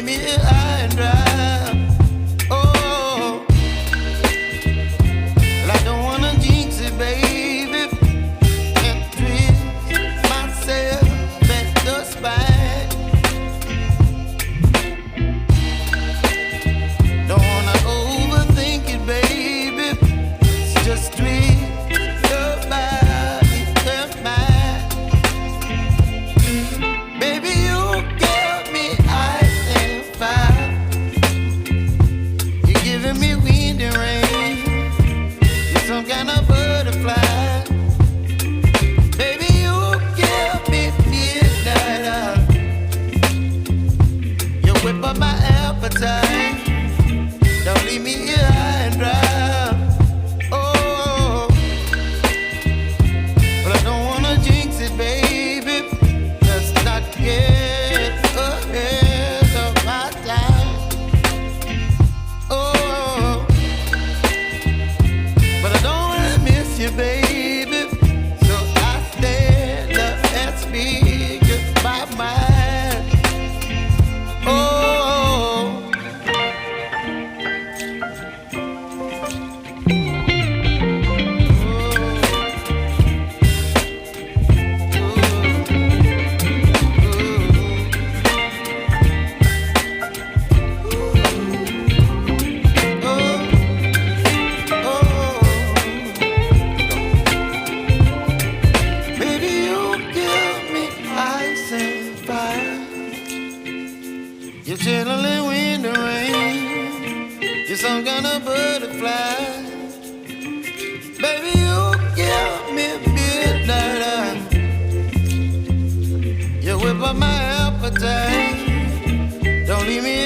leave me high and dry. Oh, well, I don't wanna jinx it, baby, and twist myself at the spine. Don't wanna overthink it, baby. It's just twist your body and mine. Baby, you give me ice and fire. You're giving me wind and rain. You're some kind of butterfly. Baby, you give me midnight oil. You whip up my appetite. Don't leave me here high and dry. Oh, but I don't wanna jinx it, baby. Let's not get ahead of my time. Oh, but I don't wanna miss you, baby. So I stand up and speak my mind. Oh. Baby, you give me ice and fire. You're chilling wind and rain. You're some kind of butterfly. Baby, you give me midnight oil. You whip up my appetite. Don't leave me